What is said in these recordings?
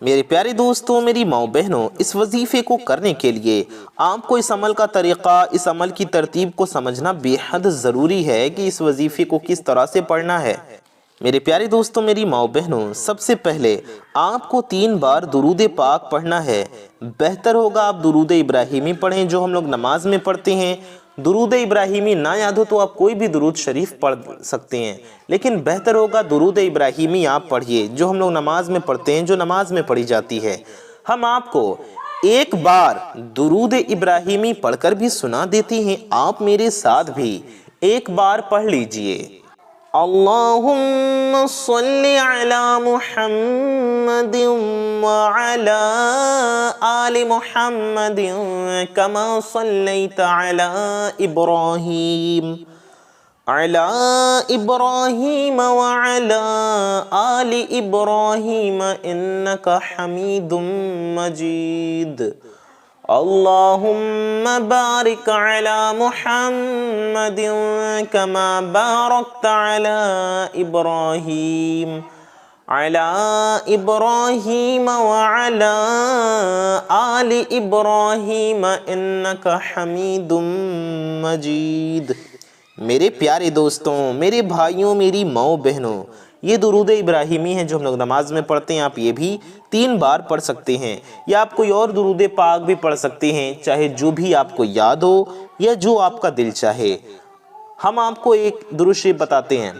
میرے پیارے دوستوں، میری ماؤں بہنوں، اس وظیفے کو کرنے کے لیے آپ کو اس عمل کا طریقہ، اس عمل کی ترتیب کو سمجھنا بے حد ضروری ہے کہ اس وظیفے کو کس طرح سے پڑھنا ہے۔ میرے پیارے دوستوں، میری ماؤں بہنوں، سب سے پہلے آپ کو 3 بار درود پاک پڑھنا ہے۔ بہتر ہوگا آپ درود ابراہیمی پڑھیں جو ہم لوگ نماز میں پڑھتے ہیں۔ درود ابراہیمی نہ یاد ہو تو آپ کوئی بھی درود شریف پڑھ سکتے ہیں، لیکن بہتر ہوگا درود ابراہیمی آپ پڑھیے جو ہم لوگ نماز میں پڑھتے ہیں، جو نماز میں پڑھی جاتی ہے۔ ہم آپ کو ایک بار درود ابراہیمی پڑھ کر بھی سنا دیتے ہیں، آپ میرے ساتھ بھی ایک بار پڑھ لیجئے۔ اللہم صلی علی محمد وعلی آل محمد کما صلیت علی ابراہیم وعلی آل ابراہیم انکا حمید مجید۔ اللہم بارک علی محمد کما بارکت علی ابراہیم وعلی آل ابراہیم انکا حمید مجید۔ میرے پیارے دوستوں، میرے بھائیوں، میری ماؤں بہنوں، یہ درود ابراہیمی ہے جو ہم لوگ نماز میں پڑھتے ہیں۔ آپ یہ بھی 3 بار پڑھ سکتے ہیں، یا آپ کوئی اور درود پاک بھی پڑھ سکتے ہیں، چاہے جو بھی آپ کو یاد ہو یا جو آپ کا دل چاہے۔ ہم آپ کو ایک درود شریف بتاتے ہیں،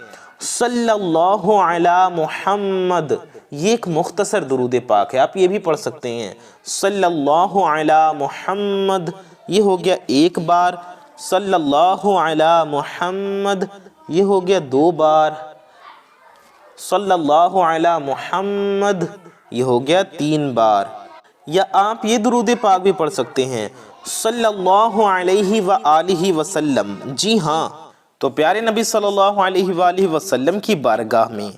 صلی اللہ علی محمد، یہ ایک مختصر درود پاک ہے، آپ یہ بھی پڑھ سکتے ہیں۔ صلی اللہ علی محمد، یہ ہو گیا 1 بار۔ صلی اللہ علی محمد، یہ ہو گیا 2 بار۔ صلی اللہ علی محمد، یہ ہو گیا 3 بار۔ یا آپ یہ درود پاک بھی پڑھ سکتے ہیں، صلی اللہ علیہ وآلہ وسلم۔ جی ہاں، تو پیارے نبی صلی اللہ علیہ وآلہ وسلم کی بارگاہ میں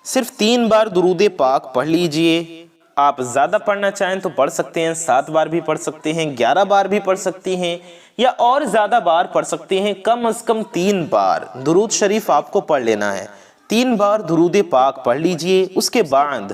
صرف 3 بار درود پاک پڑھ لیجئے۔ آپ زیادہ پڑھنا چاہیں تو پڑھ سکتے ہیں، 7 بار بھی پڑھ سکتے ہیں، 11 بار بھی پڑھ سکتے ہیں، یا اور زیادہ بار پڑھ سکتے ہیں۔ کم از کم 3 بار درود شریف آپ کو پڑھ لینا ہے۔ 3 بار درود پاک پڑھ لیجئے۔ اس کے بعد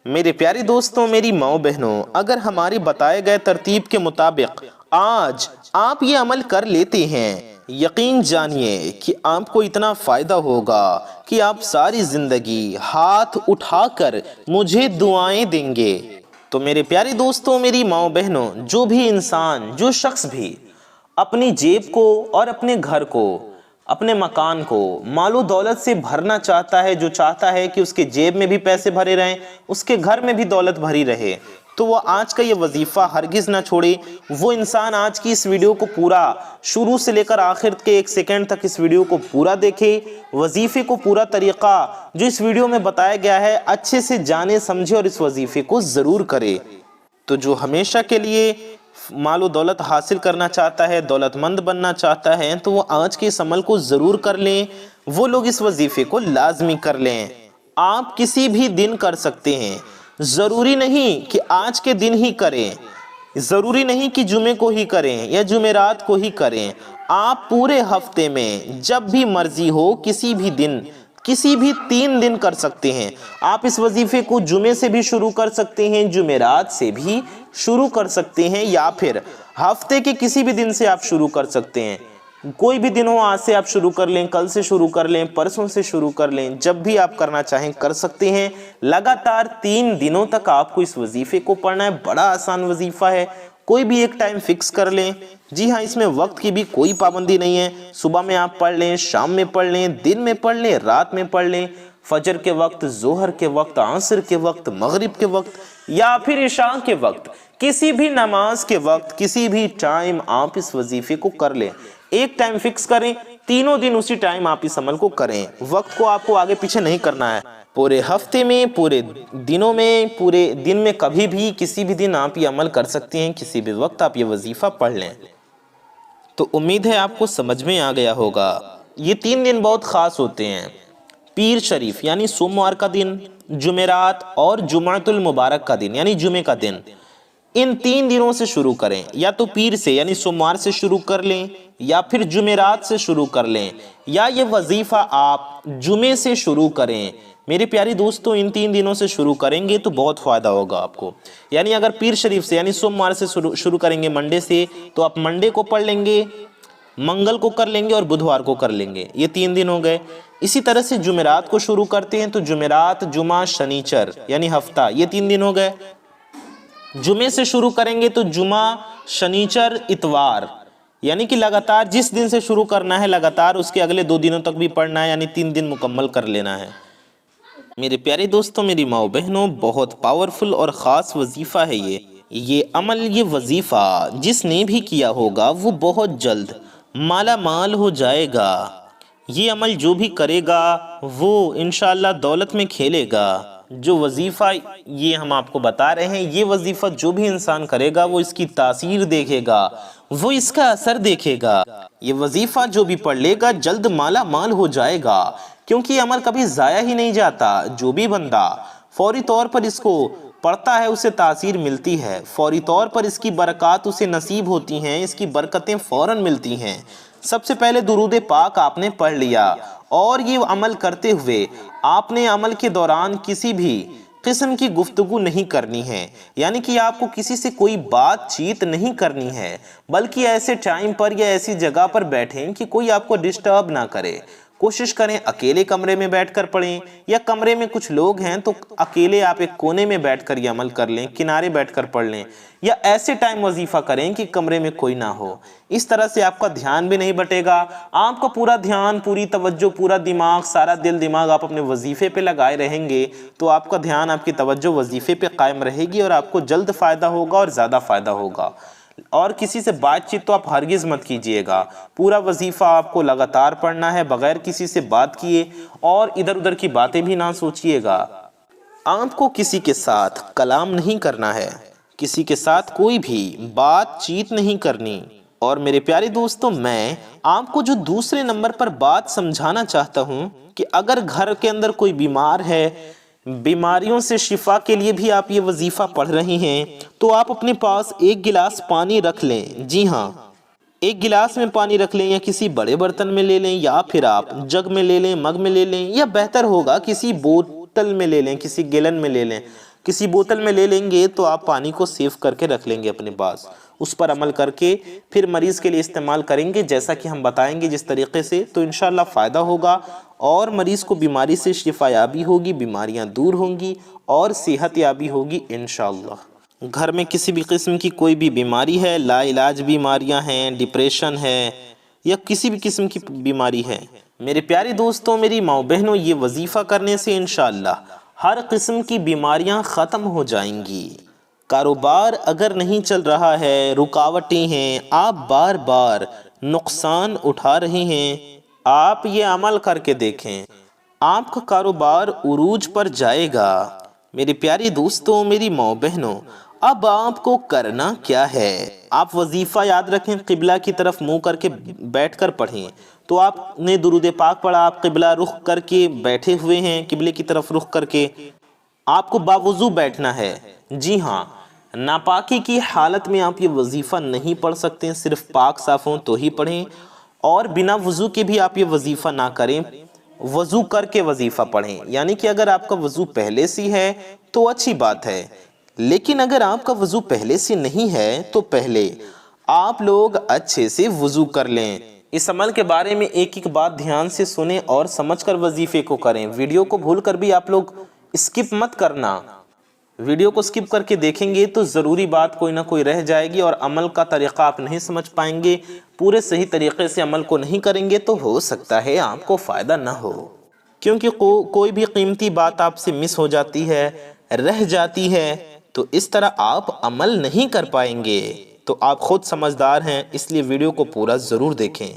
میرے پیارے دوستوں، میری ماؤں بہنوں، اگر ہماری بتائے گئے ترتیب کے مطابق آج آپ یہ عمل کر لیتے ہیں، یقین جانیے کہ آپ کو اتنا فائدہ ہوگا کہ آپ ساری زندگی ہاتھ اٹھا کر مجھے دعائیں دیں گے۔ تو میرے پیارے دوستوں، میری ماؤں بہنوں، جو بھی انسان، جو شخص بھی اپنی جیب کو اور اپنے گھر کو، اپنے مکان کو مال و دولت سے بھرنا چاہتا ہے، جو چاہتا ہے کہ اس کے جیب میں بھی پیسے بھرے رہیں، اس کے گھر میں بھی دولت بھری رہے، تو وہ آج کا یہ وظیفہ ہرگز نہ چھوڑے۔ وہ انسان آج کی اس ویڈیو کو پورا شروع سے لے کر آخر کے 1 سیکنڈ تک اس ویڈیو کو پورا دیکھے، وظیفے کو پورا طریقہ جو اس ویڈیو میں بتایا گیا ہے اچھے سے جانے سمجھے اور اس وظیفے کو ضرور کرے۔ تو جو ہمیشہ کے لیے مال و دولت حاصل کرنا چاہتا ہے، دولت مند بننا چاہتا ہے، تو وہ آج کے اس عمل کو ضرور کر لیں، وہ لوگ اس وظیفے کو لازمی کر لیں۔ آپ کسی بھی دن کر سکتے ہیں، ضروری نہیں کہ آج کے دن ہی کریں، ضروری نہیں کہ جمعے کو ہی کریں یا جمعرات کو ہی کریں۔ آپ پورے ہفتے میں جب بھی مرضی ہو، کسی بھی دن، کسی بھی 3 دن کر سکتے ہیں۔ آپ اس وظیفے کو جمعے سے بھی شروع کر سکتے ہیں، جمعرات سے بھی شروع کر سکتے ہیں، یا پھر ہفتے کے کسی بھی دن سے آپ شروع کر سکتے ہیں۔ کوئی بھی دن ہو، آج سے آپ شروع کر لیں، کل سے شروع کر لیں، پرسوں سے شروع کر لیں، جب بھی آپ کرنا چاہیں کر سکتے ہیں۔ لگاتار 3 دنوں تک آپ کو اس وظیفے کو پڑھنا ہے۔ بڑا آسان وظیفہ ہے، کوئی بھی ایک ٹائم فکس کر لیں۔ جی ہاں، اس میں وقت کی بھی کوئی پابندی نہیں ہے، صبح میں آپ پڑھ لیں، شام میں پڑھ لیں، دن میں پڑھ لیں، رات میں پڑھ لیں، فجر کے وقت، ظہر کے وقت، عصر کے وقت، مغرب کے وقت، یا پھر عشاء کے وقت، کسی بھی نماز کے وقت، کسی بھی ٹائم آپ اس وظیفے کو کر لیں۔ ایک ٹائم فکس کریں، تینوں دن اسی ٹائم آپ اس عمل کو کریں۔ وقت کو آپ کو آگے پیچھے نہیں کرنا ہے۔ پورے ہفتے میں، پورے دنوں میں، پورے دن میں کبھی بھی کسی بھی دن آپ یہ عمل کر سکتے ہیں، کسی بھی وقت آپ یہ وظیفہ پڑھ لیں۔ تو امید ہے آپ کو سمجھ میں آ گیا ہوگا۔ یہ 3 دن بہت خاص ہوتے ہیں۔ پیر شریف یعنی سوموار کا دن، جمعرات اور جمعۃ المبارک کا دن یعنی جمعے کا دن، ان 3 دنوں سے شروع کریں۔ یا تو پیر سے یعنی سوموار سے شروع کر لیں، یا پھر جمعرات سے شروع کر لیں، یا یہ وظیفہ آپ جمعے سے شروع کریں، میرے پیارے دوستوں ان 3 دنوں سے شروع کریں گے تو بہت فائدہ ہوگا آپ کو. یعنی اگر پیر شریف سے یعنی سوموار سے شروع کریں گے منڈے سے، تو آپ منڈے کو پڑھ لیں گے، منگل کو کر لیں گے اور بدھوار کو کر لیں گے. یہ 3 دن ہو گئے. اسی طرح سے جمعرات کو شروع کرتے ہیں تو جمعرات، جمعہ، شنیچر یعنی ہفتہ، یہ 3 دن ہو گئے. جمعے سے شروع کریں گے تو جمعہ، شنیچر، اتوار، یعنی کہ لگاتار جس دن سے شروع کرنا ہے لگاتار اس کے اگلے 2 دنوں تک بھی پڑھنا ہے، یعنی 3 دن مکمل کر لینا ہے. میرے پیارے دوستوں، میری ماؤ بہنوں، بہت پاورفل اور خاص وظیفہ ہے یہ عمل، یہ وظیفہ جس نے بھی کیا ہوگا وہ بہت جلد مالا مال ہو جائے گا. یہ عمل جو بھی کرے گا وہ انشاءاللہ دولت میں کھیلے گا. جو وظیفہ یہ ہم آپ کو بتا رہے ہیں، یہ وظیفہ جو بھی انسان کرے گا وہ اس کی تاثیر دیکھے گا، وہ اس کا اثر دیکھے گا. یہ وظیفہ جو بھی پڑھ لے گا جلد مالا مال ہو جائے گا، کیونکہ یہ عمل کبھی ضائع ہی نہیں جاتا. جو بھی بندہ فوری طور پر اس کو پڑھتا ہے اسے تاثیر ملتی ہے، فوری طور پر اس کی برکات اسے نصیب ہوتی ہیں، اس کی برکتیں فوراً ملتی ہیں. سب سے پہلے درود پاک آپ نے پڑھ لیا، اور یہ عمل کرتے ہوئے آپ نے عمل کے دوران کسی بھی قسم کی گفتگو نہیں کرنی ہے، یعنی کہ آپ کو کسی سے کوئی بات چیت نہیں کرنی ہے، بلکہ ایسے ٹائم پر یا ایسی جگہ پر بیٹھیں کہ کوئی آپ کو ڈسٹرب نہ کرے. کوشش کریں اکیلے کمرے میں بیٹھ کر پڑھیں، یا کمرے میں کچھ لوگ ہیں تو اکیلے آپ ایک کونے میں بیٹھ کر یہ عمل کر لیں، کنارے بیٹھ کر پڑھ لیں، یا ایسے ٹائم وظیفہ کریں کہ کمرے میں کوئی نہ ہو. اس طرح سے آپ کا دھیان بھی نہیں بٹے گا، آپ کا پورا دھیان، پوری توجہ، پورا دماغ، سارا دل دماغ آپ اپنے وظیفے پہ لگائے رہیں گے، تو آپ کا دھیان، آپ کی توجہ وظیفے پہ قائم رہے گی اور آپ کو جلد فائدہ ہوگا اور زیادہ فائدہ ہوگا. اور کسی سے بات چیت تو آپ ہرگز مت کیجئے گا. پورا وظیفہ آپ کو لگاتار پڑھنا ہے بغیر کسی سے بات کیے، اور ادھر ادھر کی باتیں بھی نہ سوچئے گا. آپ کو کسی کے ساتھ کلام نہیں کرنا ہے، کسی کے ساتھ کوئی بھی بات چیت نہیں کرنی. اور میرے پیارے دوستوں، میں آپ کو جو دوسرے نمبر پر بات سمجھانا چاہتا ہوں کہ اگر گھر کے اندر کوئی بیمار ہے، بیماریوں سے شفا کے لیے بھی آپ یہ وظیفہ پڑھ رہی ہیں، تو آپ اپنے پاس 1 گلاس پانی رکھ لیں. جی ہاں، 1 گلاس میں پانی رکھ لیں، یا کسی بڑے برتن میں لے لیں، یا پھر آپ جگ میں لے لیں، مگ میں لے لیں، یا بہتر ہوگا کسی بوتل میں لے لیں، کسی گیلن میں لے لیں. کسی بوتل میں لے لیں گے تو آپ پانی کو سیو کر کے رکھ لیں گے اپنے پاس. اس پر عمل کر کے پھر مریض کے لیے استعمال کریں گے جیسا کہ ہم بتائیں گے جس طریقے سے، تو انشاءاللہ فائدہ ہوگا اور مریض کو بیماری سے شفا یابی ہوگی، بیماریاں دور ہوں گی اور صحت یابی ہوگی انشاءاللہ. گھر میں کسی بھی قسم کی کوئی بھی بیماری ہے، لا علاج بیماریاں ہیں، ڈپریشن ہے، یا کسی بھی قسم کی بیماری ہے، میرے پیارے دوستوں، میری ماؤں بہنوں، یہ وظیفہ کرنے سے انشاءاللہ ہر قسم کی بیماریاں ختم ہو جائیں گی. کاروبار اگر نہیں چل رہا ہے، رکاوٹیں ہیں، آپ بار بار نقصان اٹھا رہے ہیں، آپ یہ عمل کر کے دیکھیں، آپ کا کاروبار عروج پر جائے گا. میرے پیارے دوستوں، میری ماؤں بہنوں، اب آپ کو کرنا کیا ہے؟ آپ وظیفہ یاد رکھیں، قبلہ کی طرف منہ کر کے بیٹھ کر پڑھیں. تو آپ نے درود پاک پڑھا، آپ قبلہ رخ کر کے بیٹھے ہوئے ہیں، قبلے کی طرف رخ کر کے آپ کو باوضو بیٹھنا ہے. جی ہاں، ناپاکی کی حالت میں آپ یہ وظیفہ نہیں پڑھ سکتے، صرف پاک صاف ہوں تو ہی پڑھیں، اور بنا وضو کے بھی آپ یہ وظیفہ نہ کریں، وضو کر کے وظیفہ پڑھیں. یعنی کہ اگر آپ کا وضو پہلے سے ہے تو اچھی بات ہے، لیکن اگر آپ کا وضو پہلے سے نہیں ہے تو پہلے آپ لوگ اچھے سے وضو کر لیں. اس عمل کے بارے میں ایک ایک بات دھیان سے سنیں اور سمجھ کر وظیفے کو کریں. ویڈیو کو بھول کر بھی آپ لوگ اسکپ مت کرنا، ویڈیو کو اسکپ کر کے دیکھیں گے تو ضروری بات کوئی نہ کوئی رہ جائے گی اور عمل کا طریقہ آپ نہیں سمجھ پائیں گے. پورے صحیح طریقے سے عمل کو نہیں کریں گے تو ہو سکتا ہے آپ کو فائدہ نہ ہو، کیونکہ کوئی بھی قیمتی بات آپ سے مس ہو جاتی ہے، رہ جاتی ہے، تو اس طرح آپ عمل نہیں کر پائیں گے. تو آپ خود سمجھدار ہیں، اس لیے ویڈیو کو پورا ضرور دیکھیں.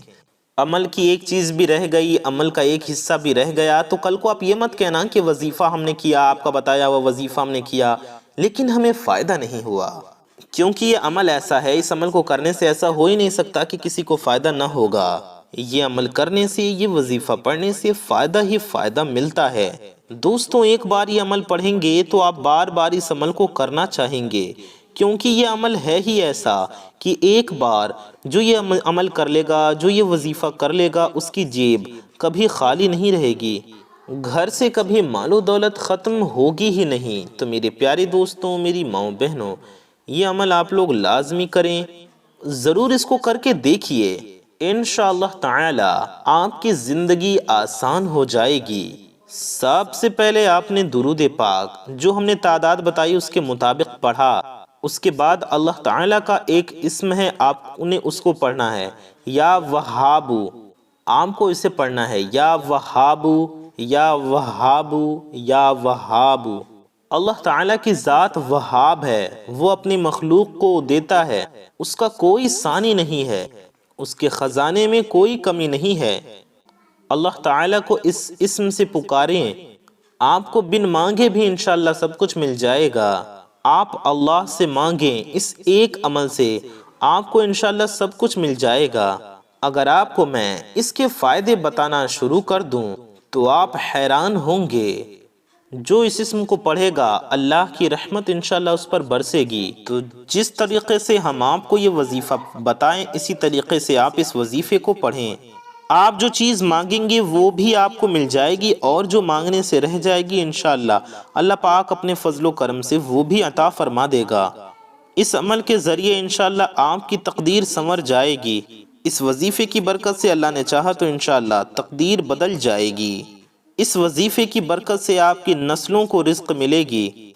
عمل کی ایک چیز بھی رہ گئی، عمل کا ایک حصہ بھی رہ گیا تو کل کو آپ یہ مت کہنا کہ وظیفہ ہم نے کیا، آپ کا بتایا ہوا وظیفہ ہم نے کیا لیکن ہمیں فائدہ نہیں ہوا. کیونکہ یہ عمل ایسا ہے، اس عمل کو کرنے سے ایسا ہو ہی نہیں سکتا کہ کسی کو فائدہ نہ ہوگا. یہ عمل کرنے سے، یہ وظیفہ پڑھنے سے فائدہ ہی فائدہ ملتا ہے. دوستوں، ایک بار یہ عمل پڑھیں گے تو آپ بار بار اس عمل کو کرنا چاہیں گے، کیونکہ یہ عمل ہے ہی ایسا کہ ایک بار جو یہ عمل کر لے گا، جو یہ وظیفہ کر لے گا، اس کی جیب کبھی خالی نہیں رہے گی. گھر سے کبھی مال و دولت ختم ہوگی ہی نہیں۔ تو میرے پیارے دوستوں، میری ماؤں بہنوں، یہ عمل آپ لوگ لازمی کریں، ضرور اس کو کر کے دیکھیے، انشاءاللہ تعالی آپ کی زندگی آسان ہو جائے گی۔ سب سے پہلے آپ نے درود پاک جو ہم نے تعداد بتائی اس کے مطابق پڑھا، اس کے بعد اللہ تعالیٰ کا ایک اسم ہے، آپ نے اس کو پڑھنا ہے، یا وہابو، آپ کو اسے پڑھنا ہے، یا وہابو یا وہابو یا وہابو۔ اللہ تعالیٰ کی ذات وہاب ہے، وہ اپنی مخلوق کو دیتا ہے، اس کا کوئی ثانی نہیں ہے، اس کے خزانے میں کوئی کمی نہیں ہے۔ اللہ تعالیٰ کو اس اسم سے پکاریں، آپ کو بن مانگے بھی انشاءاللہ سب کچھ مل جائے گا۔ آپ اللہ سے مانگیں، اس ایک عمل سے آپ کو انشاءاللہ سب کچھ مل جائے گا۔ اگر آپ کو میں اس کے فائدے بتانا شروع کر دوں تو آپ حیران ہوں گے۔ جو اس اسم کو پڑھے گا اللہ کی رحمت انشاءاللہ اس پر برسے گی۔ تو جس طریقے سے ہم آپ کو یہ وظیفہ بتائیں اسی طریقے سے آپ اس وظیفے کو پڑھیں، آپ جو چیز مانگیں گے وہ بھی آپ کو مل جائے گی، اور جو مانگنے سے رہ جائے گی انشاءاللہ اللہ پاک اپنے فضل و کرم سے وہ بھی عطا فرما دے گا۔ اس عمل کے ذریعے انشاءاللہ آپ کی تقدیر سنور جائے گی۔ اس وظیفے کی برکت سے اللہ نے چاہا تو انشاءاللہ تقدیر بدل جائے گی۔ اس وظیفے کی برکت سے آپ کی نسلوں کو رزق ملے گی۔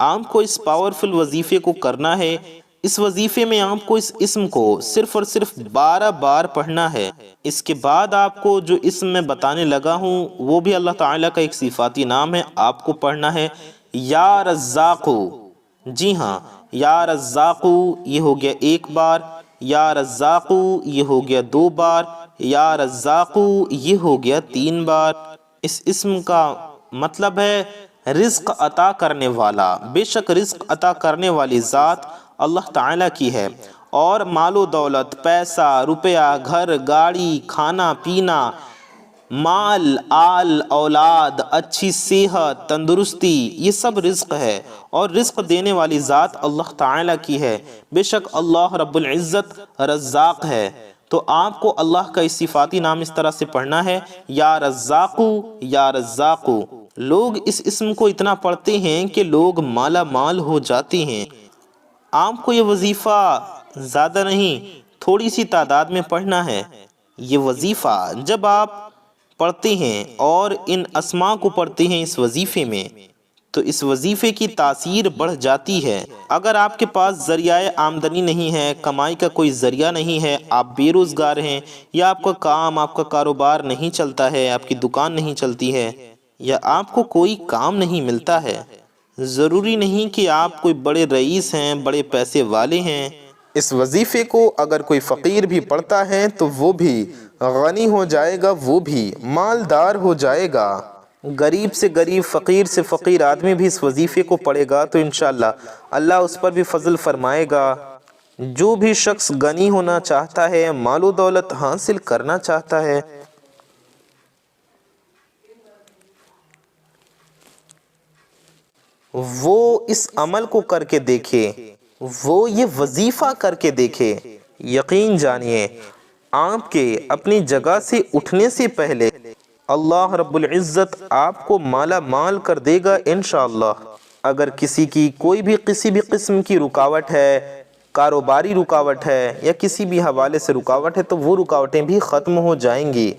آپ کو اس پاورفل وظیفے کو کرنا ہے۔ اس وظیفے میں آپ کو اس اسم کو صرف اور صرف 12 بار پڑھنا ہے۔ اس کے بعد آپ کو جو اسم میں بتانے لگا ہوں وہ بھی اللہ تعالیٰ کا ایک صفاتی نام ہے، آپ کو پڑھنا ہے یا رزاقو۔ جی ہاں، یا رزاقو یہ ہو گیا 1 بار، یا رزاقو یہ ہو گیا 2 بار، یا رزاقو یہ ہو گیا 3 بار۔ اس اسم کا مطلب ہے رزق عطا کرنے والا۔ بے شک رزق عطا کرنے والی ذات اللہ تعالیٰ کی ہے، اور مال و دولت، پیسہ، روپیہ، گھر، گاڑی، کھانا پینا، مال، آل، اولاد، اچھی صحت، تندرستی، یہ سب رزق ہے، اور رزق دینے والی ذات اللہ تعالیٰ کی ہے۔ بے شک اللہ رب العزت رزاق ہے۔ تو آپ کو اللہ کا اس صفاتی نام اس طرح سے پڑھنا ہے، یا رزاقو یا رزاقو۔ لوگ اس اسم کو اتنا پڑھتے ہیں کہ لوگ مالا مال ہو جاتے ہیں۔ آپ کو یہ وظیفہ زیادہ نہیں، تھوڑی سی تعداد میں پڑھنا ہے۔ یہ وظیفہ جب آپ پڑھتے ہیں اور ان اسماء کو پڑھتے ہیں اس وظیفے میں، تو اس وظیفے کی تاثیر بڑھ جاتی ہے۔ اگر آپ کے پاس ذریعہ آمدنی نہیں ہے، کمائی کا کوئی ذریعہ نہیں ہے، آپ بے روزگار ہیں، یا آپ کا کاروبار نہیں چلتا ہے، آپ کی دکان نہیں چلتی ہے، یا آپ کو کوئی کام نہیں ملتا ہے، ضروری نہیں کہ آپ کوئی بڑے رئیس ہیں، بڑے پیسے والے ہیں، اس وظیفے کو اگر کوئی فقیر بھی پڑھتا ہے تو وہ بھی غنی ہو جائے گا، وہ بھی مالدار ہو جائے گا۔ غریب سے غریب، فقیر سے فقیر آدمی بھی اس وظیفے کو پڑھے گا تو انشاءاللہ اللہ اس پر بھی فضل فرمائے گا۔ جو بھی شخص غنی ہونا چاہتا ہے، مال و دولت حاصل کرنا چاہتا ہے، وہ اس عمل کو کر کے دیکھے، وہ یہ وظیفہ کر کے دیکھے۔ یقین جانیے آپ کے اپنی جگہ سے اٹھنے سے پہلے اللہ رب العزت آپ کو مالا مال کر دے گا انشاءاللہ۔ اگر کسی کی کوئی بھی کسی بھی قسم کی رکاوٹ ہے، کاروباری رکاوٹ ہے یا کسی بھی حوالے سے رکاوٹ ہے، تو وہ رکاوٹیں بھی ختم ہو جائیں گی۔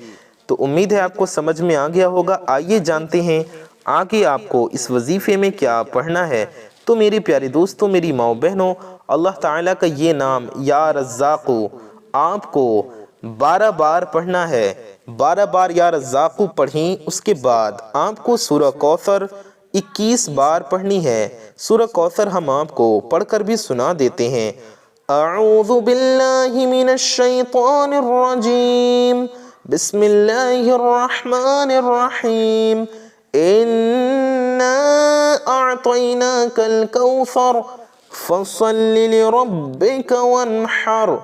تو امید ہے آپ کو سمجھ میں آ گیا ہوگا۔ آئیے جانتے ہیں آگے آپ کو اس وظیفے میں کیا پڑھنا ہے۔ تو میرے پیارے دوستوں، میری ماؤں بہنوں، اللہ تعالیٰ کا یہ نام یا رزاقو آپ کو 12 بار پڑھنا ہے۔ 12 بار یا رزاقو پڑھیں، اس کے بعد آپ کو سورہ کوثر 21 بار پڑھنی ہے۔ سورہ کوثر ہم آپ کو پڑھ کر بھی سنا دیتے ہیں۔ اعوذ باللہ من الشیطان الرجیم، بسم اللہ الرحمن الرحیم، اِنَّا أَعْطَيْنَاكَ الْكَوْثَرَ فَصَلِّ لِرَبِّكَ وَانْحَرْ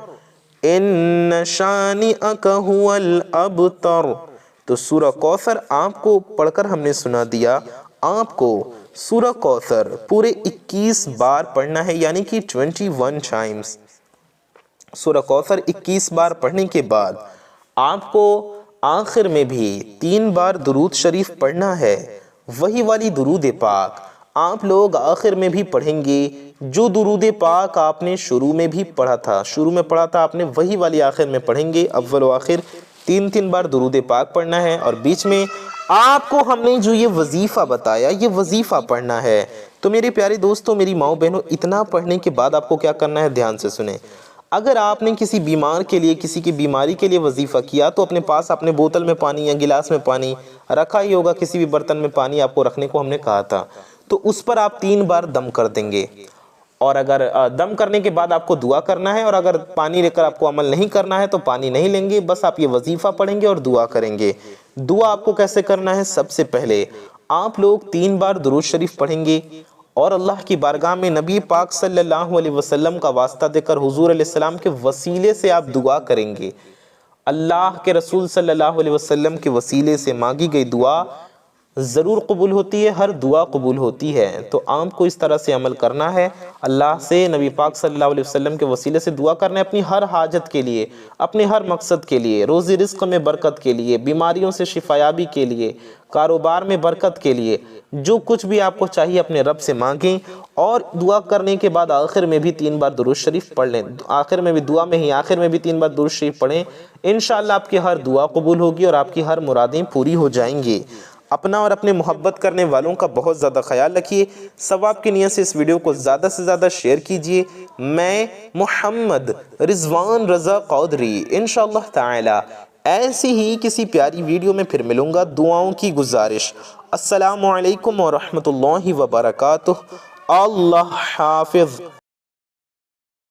إِنَّ شَانِئَكَ هُوَ الْأَبْتَرُ۔ تو سورہ کوثر آپ کو پڑھ کر ہم نے سنا دیا۔ آپ کو سورہ کوثر پورے 21 بار پڑھنا ہے، یعنی کہ 21 ٹائمز۔ سورہ کوثر 21 بار پڑھنے کے بعد آپ کو آخر میں بھی 3 بار درود شریف پڑھنا ہے، وہی والی درود پاک آپ لوگ آخر میں بھی پڑھیں گے جو درود پاک آپ نے شروع میں بھی پڑھا تھا، آپ نے وہی والی آخر میں پڑھیں گے۔ اول و آخر 3 بار درود پاک پڑھنا ہے، اور بیچ میں آپ کو ہم نے جو یہ وظیفہ بتایا یہ وظیفہ پڑھنا ہے۔ تو میرے پیارے دوستوں، میری ماؤں بہنوں، اتنا پڑھنے کے بعد آپ کو کیا کرنا ہے، دھیان سے سنیں۔ اگر آپ نے کسی بیمار کے لیے، کسی کی بیماری کے لیے وظیفہ کیا تو اپنے پاس اپنے بوتل میں پانی یا گلاس میں پانی رکھا ہی ہوگا، کسی بھی برتن میں پانی آپ کو رکھنے کو ہم نے کہا تھا، تو اس پر آپ 3 بار دم کر دیں گے، اور اگر دم کرنے کے بعد آپ کو دعا کرنا ہے، اور اگر پانی لے کر آپ کو عمل نہیں کرنا ہے تو پانی نہیں لیں گے، بس آپ یہ وظیفہ پڑھیں گے اور دعا کریں گے۔ دعا آپ کو کیسے کرنا ہے؟ سب سے پہلے آپ لوگ 3 بار درود شریف پڑھیں گے، اور اللہ کی بارگاہ میں نبی پاک صلی اللہ علیہ وسلم کا واسطہ دے کر حضور علیہ السلام کے وسیلے سے آپ دعا کریں گے۔ اللہ کے رسول صلی اللہ علیہ وسلم کے وسیلے سے مانگی گئی دعا ضرور قبول ہوتی ہے، ہر دعا قبول ہوتی ہے۔ تو آپ کو اس طرح سے عمل کرنا ہے، اللہ سے نبی پاک صلی اللہ علیہ وسلم کے وسیلے سے دعا کرنا ہے، اپنی ہر حاجت کے لیے، اپنے ہر مقصد کے لیے، روزی رزق میں برکت کے لیے، بیماریوں سے شفایابی کے لیے، کاروبار میں برکت کے لیے، جو کچھ بھی آپ کو چاہیے اپنے رب سے مانگیں، اور دعا کرنے کے بعد آخر میں بھی 3 بار درود شریف پڑھ لیں۔ آخر میں بھی دعا میں ہی آخر میں بھی 3 بار درود شریف پڑھیں، انشاءاللہ آپ کی ہر دعا قبول ہوگی اور آپ کی ہر مرادیں پوری ہو جائیں گی۔ اپنا اور اپنے محبت کرنے والوں کا بہت زیادہ خیال رکھیے، ثواب کی نیت سے اس ویڈیو کو زیادہ سے زیادہ شیئر کیجیے۔ میں محمد رضوان رضا قادری انشاءاللہ تعالی ایسی ہی کسی پیاری ویڈیو میں پھر ملوں گا۔ دعاؤں کی گزارش، السلام علیکم ورحمۃ اللہ وبرکاتہ۔ اللہ حافظ۔